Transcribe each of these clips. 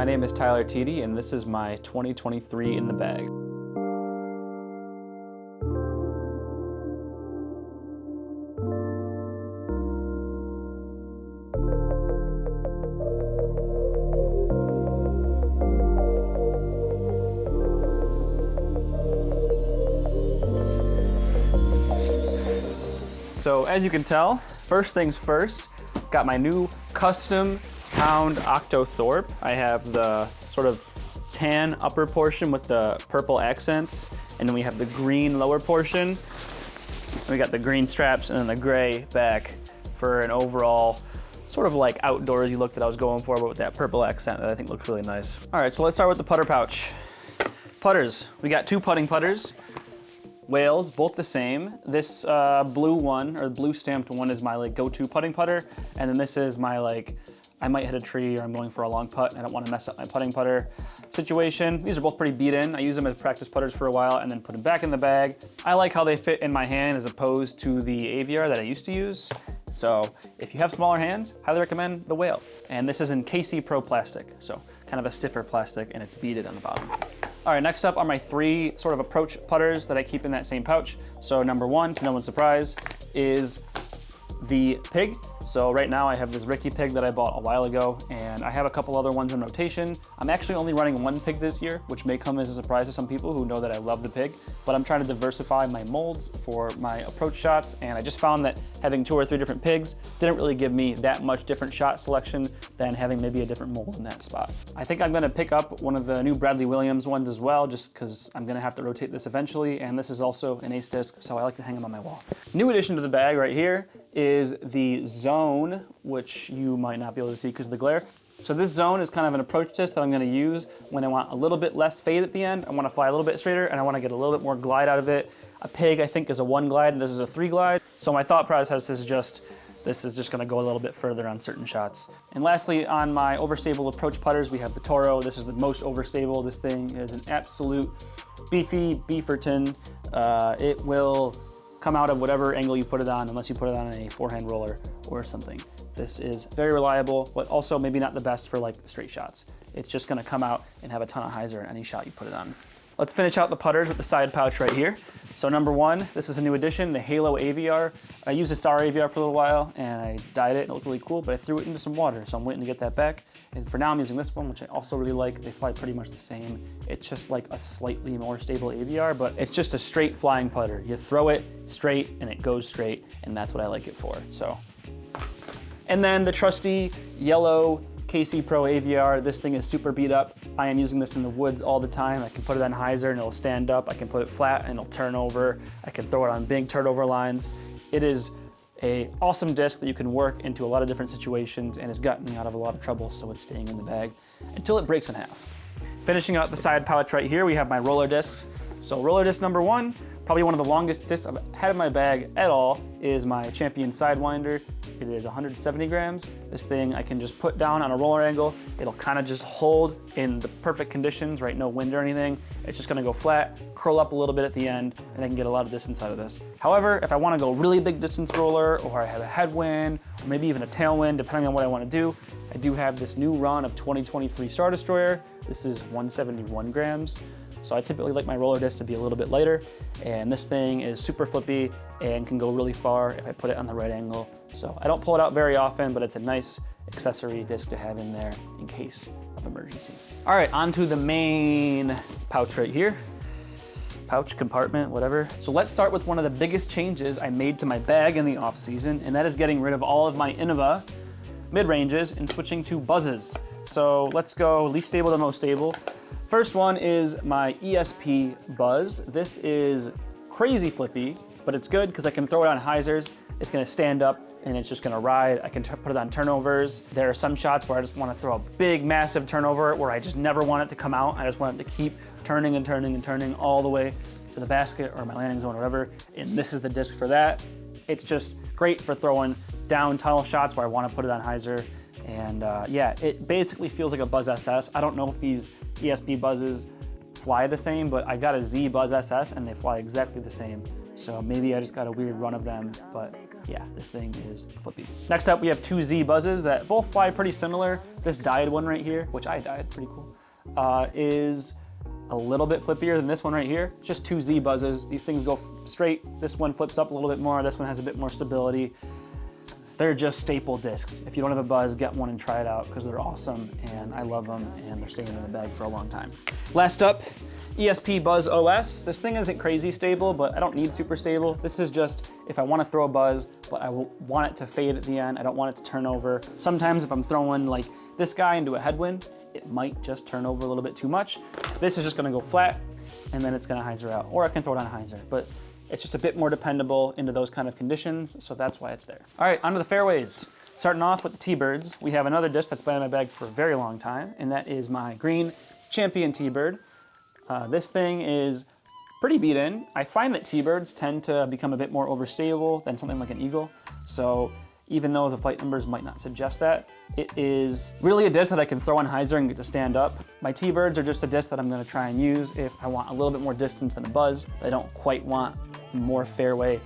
My name is Tyler Tiede, and this is my 2023 In The Bag. So as you can tell, first things first, got my new custom pound Octothorpe. I have the sort of tan upper portion with the purple accents, and then we have the green lower portion. We got the green straps and then the gray back for an overall sort of like outdoorsy look that I was going for, but with that purple accent that I think looks really nice. All right, so let's start with the putter pouch. Putters, we got two putting putters. Whales, both the same. This blue one, or blue stamped one, is my like go-to putting putter, and then this is my like, I might hit a tree or I'm going for a long putt and I don't want to mess up my putting putter situation. These are both pretty beat in. I use them as practice putters for a while and then put them back in the bag. I like how they fit in my hand as opposed to the AVR that I used to use. So if you have smaller hands, highly recommend the Whale. And this is in KC Pro plastic, so kind of a stiffer plastic, and it's beaded on the bottom. All right, next up are my three sort of approach putters that I keep in that same pouch. So number one, to no one's surprise, is the Pig. So right now I have this Ricky Pig that I bought a while ago, and I have a couple other ones in rotation. I'm actually only running one Pig this year, which may come as a surprise to some people who know that I love the Pig, but I'm trying to diversify my molds for my approach shots, and I just found that having 2 or 3 different Pigs didn't really give me that much different shot selection than having maybe a different mold in that spot. I think I'm gonna pick up one of the new Bradley Williams ones as well, just because I'm gonna have to rotate this eventually, and this is also an ace disc, so I like to hang them on my wall. New addition to the bag right here is the Zone, which you might not be able to see because of the glare. So this Zone is kind of an approach disc that I'm going to use when I want a little bit less fade at the end. I want to fly a little bit straighter and I want to get a little bit more glide out of it. A Pig, I think, is a 1 glide and this is a 3 glide. So my thought process is this is just going to go a little bit further on certain shots. And lastly, on my overstable approach putters, we have the Toro. This is the most overstable. This thing is an absolute beefy beeferton. It will come out of whatever angle you put it on, unless you put it on a forehand roller or something. This is very reliable, but also maybe not the best for like straight shots. It's just gonna come out and have a ton of hyzer in any shot you put it on. Let's finish out the putters with the side pouch right here. So number one, this is a new addition, the Halo AVR. I used a Star AVR for a little while and I dyed it and it looked really cool, but I threw it into some water, so I'm waiting to get that back. And for now I'm using this one, which I also really like. They fly pretty much the same. It's just like a slightly more stable AVR, but it's just a straight flying putter. You throw it straight and it goes straight, and that's what I like it for, so. And then the trusty yellow KC Pro AVR. This thing is super beat up. I am using this in the woods all the time. I can put it on hyzer and it'll stand up. I can put it flat and it'll turn over. I can throw it on big turnover lines. It is an awesome disc that you can work into a lot of different situations, and it's gotten me out of a lot of trouble, so it's staying in the bag until it breaks in half. Finishing out the side pouch right here, we have my roller discs. So roller disc number one, probably one of the longest discs I've had in my bag at all, is my Champion Sidewinder. It is 170 grams. This thing I can just put down on a roller angle. It'll kind of just hold in the perfect conditions, right? No wind or anything. It's just gonna go flat, curl up a little bit at the end, and I can get a lot of distance out of this. However, if I wanna go really big distance roller, or I have a headwind, or maybe even a tailwind, depending on what I wanna do, I do have this new run of 2023 Star Destroyer. This is 171 grams. So I typically like my roller disc to be a little bit lighter, and this thing is super flippy and can go really far if I put it on the right angle. So I don't pull it out very often, but it's a nice accessory disc to have in there in case of emergency. All right, onto the main pouch right here. Pouch, compartment, whatever. So let's start with one of the biggest changes I made to my bag in the off season, and that is getting rid of all of my Innova mid-ranges and switching to buzzes. So let's go least stable to most stable. First one is my ESP Buzz. This is crazy flippy, but it's good because I can throw it on hyzers. It's gonna stand up and it's just gonna ride. I can put it on turnovers. There are some shots where I just wanna throw a big, massive turnover where I just never want it to come out. I just want it to keep turning and turning and turning all the way to the basket or my landing zone or whatever. And this is the disc for that. It's just great for throwing down tunnel shots where I wanna put it on hyzer. And yeah, it basically feels like a Buzz SS. I don't know if these ESP buzzes fly the same, but I got a Z Buzz SS and they fly exactly the same. So maybe I just got a weird run of them, but yeah, this thing is flippy. Next up, we have two Z buzzes that both fly pretty similar. This dyed one right here, which I dyed, pretty cool, is a little bit flippier than this one right here. Just two Z buzzes. These things go straight. This one flips up a little bit more. This one has a bit more stability. They're just staple discs. If you don't have a buzz, get one and try it out because they're awesome and I love them and they're staying in the bag for a long time. Last up, ESP Buzz OS. This thing isn't crazy stable, but I don't need super stable. This is just if I want to throw a buzz, but I want it to fade at the end. I don't want it to turn over. Sometimes if I'm throwing like this guy into a headwind, it might just turn over a little bit too much. This is just gonna go flat and then it's gonna hyzer out, or I can throw it on a hyzer, but it's just a bit more dependable into those kind of conditions, so that's why it's there. All right, onto the fairways. Starting off with the T-Birds, we have another disc that's been in my bag for a very long time, and that is my green Champion T-Bird. This thing is pretty beat in. I find that T-Birds tend to become a bit more overstable than something like an Eagle, so even though the flight numbers might not suggest that, it is really a disc that I can throw on hyzer and get to stand up. My T-Birds are just a disc that I'm gonna try and use if I want a little bit more distance than a buzz. I don't quite want more fairway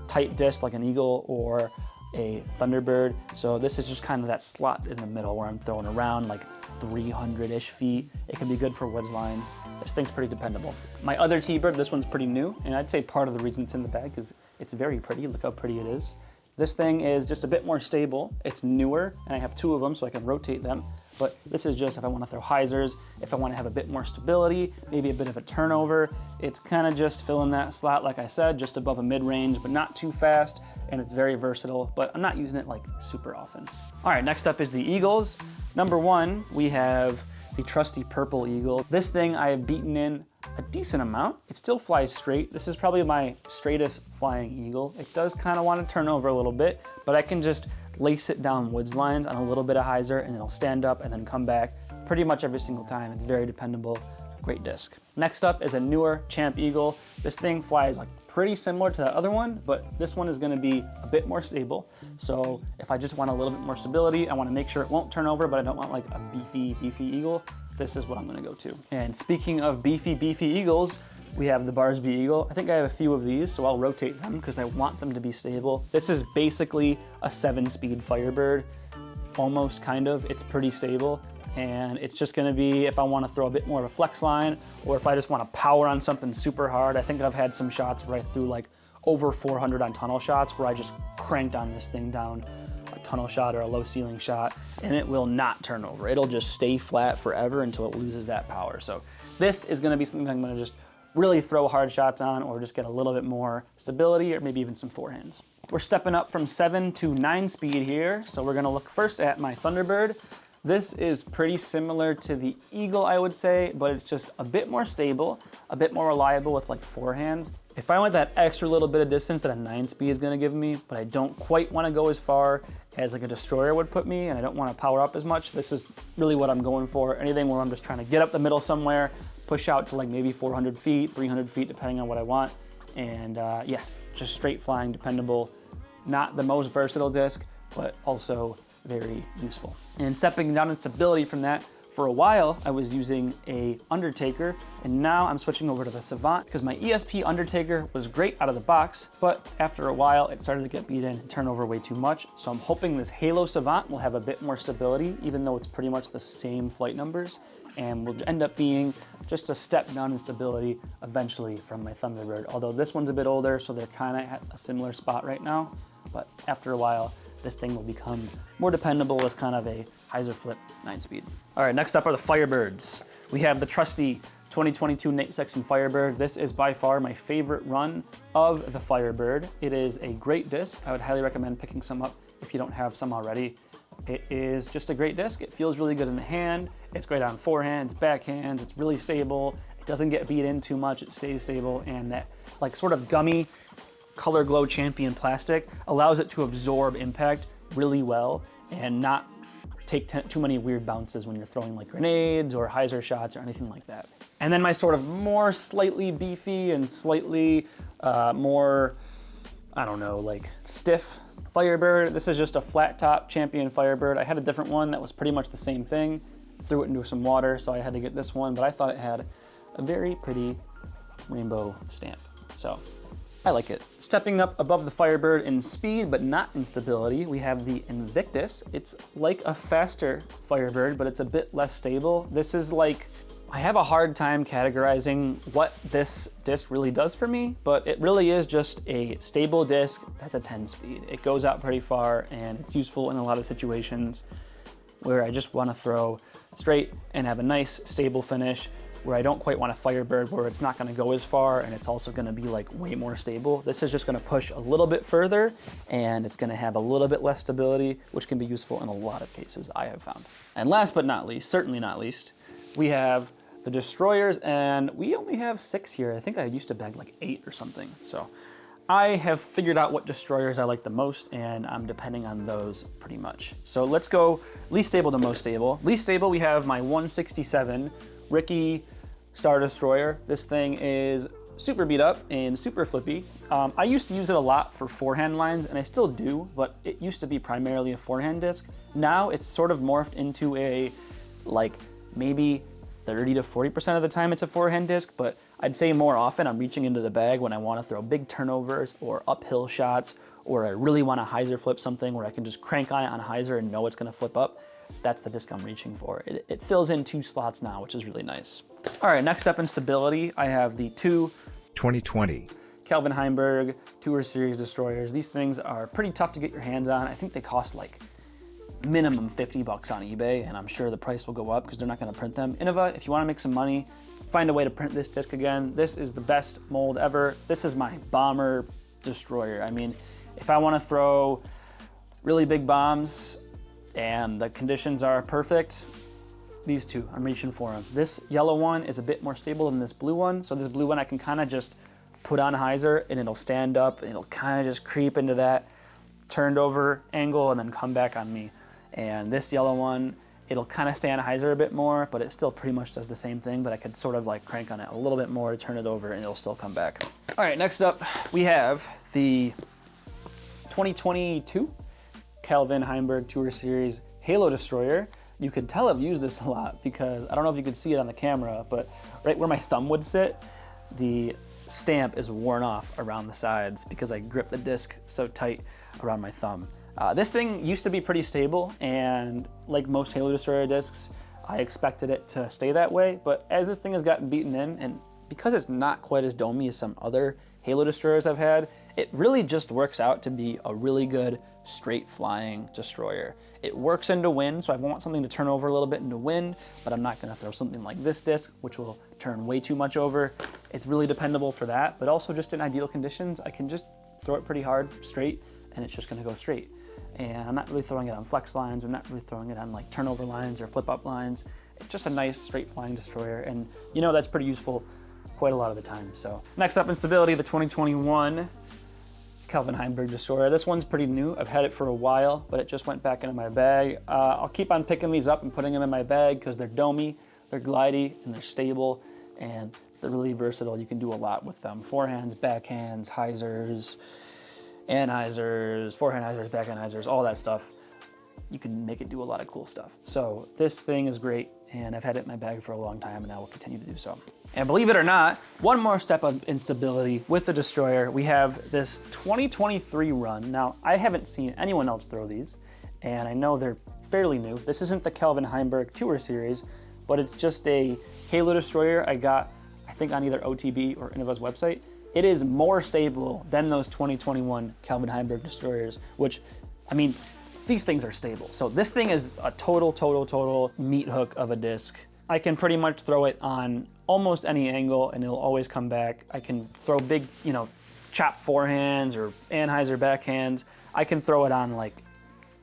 tight disc like an Eagle or a Thunderbird. So this is just kind of that slot in the middle where I'm throwing around like 300-ish feet. It can be good for wedge lines. This thing's pretty dependable. My other T-Bird, this one's pretty new, and I'd say part of the reason it's in the bag is it's very pretty. Look how pretty it is. This thing is just a bit more stable. It's newer, and I have two of them so I can rotate them. But this is just if I want to throw hyzers, if I want to have a bit more stability, maybe a bit of a turnover. It's kind of just filling that slot, like I said, just above a mid-range, but not too fast, and it's very versatile, but I'm not using it like super often. All right, next up is the Eagles. Number one, we have the trusty purple Eagle. This thing I have beaten in a decent amount. It still flies straight. This is probably my straightest flying Eagle. It does kind of want to turn over a little bit, but I can just lace it down woods lines on a little bit of hyzer and it'll stand up and then come back pretty much every single time. It's very dependable, great disc. Next up is a newer Champ Eagle. This thing flies like pretty similar to the other one, but this one is gonna be a bit more stable. So if I just want a little bit more stability, I wanna make sure it won't turn over, but I don't want like a beefy Eagle, this is what I'm gonna go to. And speaking of beefy Eagles, we have the Barsby Eagle. I think I have a few of these, so I'll rotate them because I want them to be stable. This is basically a 7-speed Firebird, almost kind of. It's pretty stable, and it's just gonna be if I wanna throw a bit more of a flex line, or if I just wanna power on something super hard. I think I've had some shots where I threw like over 400 on tunnel shots where I just cranked on this thing down a tunnel shot or a low ceiling shot, and it will not turn over. It'll just stay flat forever until it loses that power. So this is gonna be something I'm gonna just really throw hard shots on, or just get a little bit more stability, or maybe even some forehands. We're stepping up from 7 to 9 speed here. So we're gonna look first at my Thunderbird. This is pretty similar to the Eagle, I would say, but it's just a bit more stable, a bit more reliable with like forehands. If I want that extra little bit of distance that a 9 speed is gonna give me, but I don't quite wanna go as far as like a Destroyer would put me, and I don't wanna power up as much, this is really what I'm going for. Anything where I'm just trying to get up the middle somewhere, push out to like maybe 400 feet, 300 feet, depending on what I want. And yeah, just straight flying, dependable. Not the most versatile disc, but also very useful. And stepping down in stability from that, for a while, I was using a Undertaker, and now I'm switching over to the Savant because my ESP Undertaker was great out of the box, but after a while, it started to get beat in and turn over way too much. So I'm hoping this Halo Savant will have a bit more stability, even though it's pretty much the same flight numbers, and will end up being just a step down in stability eventually from my Thunderbird. Although this one's a bit older, so they're kind of at a similar spot right now, but after a while, this thing will become more dependable as kind of a hyzer flip 9-speed. All right, next up are the Firebirds. We have the trusty 2022 Nate Sexton Firebird. This is by far my favorite run of the Firebird. It is a great disc. I would highly recommend picking some up if you don't have some already. It is just a great disc. It feels really good in the hand. It's great on forehands, backhands. It's really stable. It doesn't get beat in too much. It stays stable, and that like sort of gummy Color Glow Champion plastic allows it to absorb impact really well and not take too many weird bounces when you're throwing like grenades or hyzer shots or anything like that. And then my sort of more slightly beefy and slightly more, I don't know, like stiff Firebird. This is just a flat top Champion Firebird. I had a different one that was pretty much the same thing. Threw it into some water, so I had to get this one, but I thought it had a very pretty rainbow stamp. So I like it. Stepping up above the Firebird in speed, but not in stability, we have the Invictus. It's like a faster Firebird, but it's a bit less stable. This is like, I have a hard time categorizing what this disc really does for me, but it really is just a stable disc that's a 10 speed. It goes out pretty far and it's useful in a lot of situations where I just want to throw straight and have a nice stable finish, where I don't quite want a Firebird where it's not going to go as far and it's also going to be like way more stable. This is just going to push a little bit further and it's going to have a little bit less stability, which can be useful in a lot of cases, I have found. And last but not least, certainly not least, we have the Destroyers, and we only have 6 here. I think I used to bag like 8 or something. So I have figured out what Destroyers I like the most, and I'm depending on those pretty much. So let's go least stable to most stable. Least stable, we have my 167 Ricky Star Destroyer. This thing is super beat up and super flippy. I used to use it a lot for forehand lines, and I still do, but it used to be primarily a forehand disc. Now it's sort of morphed into a, like, maybe 30 to 40% of the time it's a forehand disc, but I'd say more often I'm reaching into the bag when I want to throw big turnovers or uphill shots, or I really want to hyzer flip something where I can just crank on it on a hyzer and know it's going to flip up. That's the disc I'm reaching for. It fills in 2 slots now, which is really nice. All right, next up in stability, I have the 2 2020 Kelvin Heimberg Tour Series Destroyers. These things are pretty tough to get your hands on. I think they cost like minimum 50 bucks on eBay, and I'm sure the price will go up because they're not going to print them. Innova, if you want to make some money, find a way to print this disc again. This is the best mold ever. This is my bomber destroyer. I mean, if I want to throw really big bombs and the conditions are perfect, these two, I'm reaching for them. This yellow one is a bit more stable than this blue one. So this blue one I can kind of just put on hyzer and it'll stand up and it'll kind of just creep into that turned over angle and then come back on me. And this yellow one, it'll kind of stay on hyzer a bit more, but it still pretty much does the same thing, but I could sort of like crank on it a little bit more to turn it over and it'll still come back. All right, next up we have the 2022 Kelvin Heimberg Tour Series Halo Destroyer. You can tell I've used this a lot because I don't know if you can see it on the camera, but right where my thumb would sit, the stamp is worn off around the sides because I grip the disc so tight around my thumb. This thing used to be pretty stable, and like most Halo Destroyer discs, I expected it to stay that way, but as this thing has gotten beaten in, and because it's not quite as domey as some other Halo Destroyers I've had, it really just works out to be a really good straight flying destroyer. It works into wind, so I want something to turn over a little bit into wind, but I'm not gonna throw something like this disc, which will turn way too much over. It's really dependable for that, but also just in ideal conditions, I can just throw it pretty hard, straight, and it's just gonna go straight. And I'm not really throwing it on flex lines, I'm not really throwing it on like turnover lines or flip up lines. It's just a nice straight flying destroyer, and you know that's pretty useful quite a lot of the time. So next up in stability, the 2021 Kelvin Heimberg Destroyer. This one's pretty new. I've had it for a while, but it just went back into my bag. I'll keep on picking these up and putting them in my bag because they're domey, they're glidey, and they're stable, and they're really versatile. You can do a lot with them. Forehands, backhands, hyzers, anhyzers, forehand hyzers, backhand hyzers, all that stuff. You can make it do a lot of cool stuff. So this thing is great, and I've had it in my bag for a long time, and I will continue to do so. And believe it or not, one more step of instability with the Destroyer. We have this 2023 run. Now, I haven't seen anyone else throw these, and I know they're fairly new. This isn't the Kelvin Heimberg Tour Series, but it's just a Halo Destroyer I got, I think, on either OTB or Innova's website. It is more stable than those 2021 Kelvin Heimberg Destroyers, which, I mean, these things are stable. So this thing is a total meat hook of a disc. I can pretty much throw it on almost any angle and it'll always come back. I can throw big, chop forehands or anhyzer backhands. I can throw it on like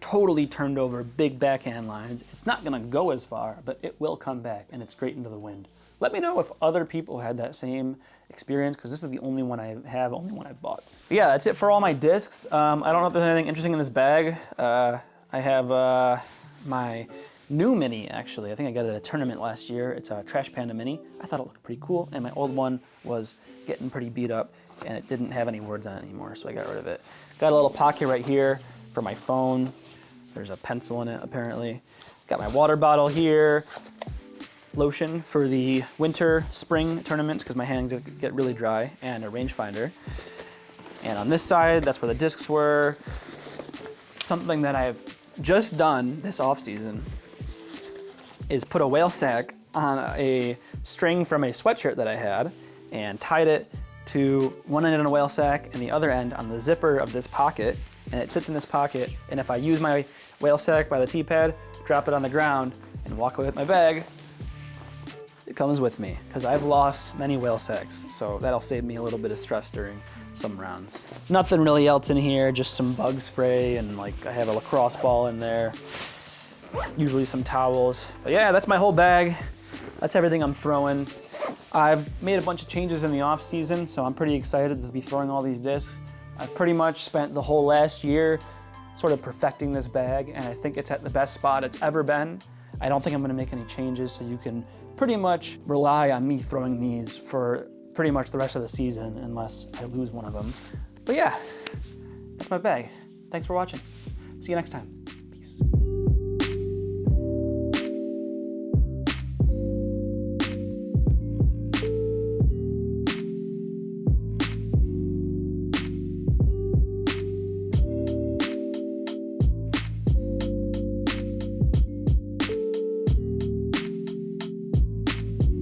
totally turned over big backhand lines. It's not gonna go as far, but it will come back and it's great into the wind. Let me know if other people had that same experience, because this is the only one I have, only one I've bought. But yeah, that's it for all my discs. I don't know if there's anything interesting in this bag. I have my new Mini, actually. I think I got it at a tournament last year. It's a Trash Panda Mini. I thought it looked pretty cool, and my old one was getting pretty beat up, and it didn't have any words on it anymore, so I got rid of it. Got a little pocket right here for my phone. There's a pencil in it, apparently. Got my water bottle here. Lotion for the winter, spring tournaments because my hands get really dry, and a rangefinder. And on this side, that's where the discs were. Something that I've just done this off season is put a whale sack on a string from a sweatshirt that I had and tied it to one end on a whale sack and the other end on the zipper of this pocket. And it sits in this pocket. And if I use my whale sack by the T-pad, drop it on the ground and walk away with my bag, it comes with me because I've lost many whale sacks. So that'll save me a little bit of stress during some rounds. Nothing really else in here, just some bug spray and like I have a lacrosse ball in there. Usually some towels. But yeah, that's my whole bag. That's everything I'm throwing. I've made a bunch of changes in the off season, so I'm pretty excited to be throwing all these discs. I've pretty much spent the whole last year sort of perfecting this bag, and I think it's at the best spot it's ever been. I don't think I'm gonna make any changes, so you can pretty much rely on me throwing these for pretty much the rest of the season unless I lose one of them. But yeah, that's my bag. Thanks for watching. See you next time. Peace.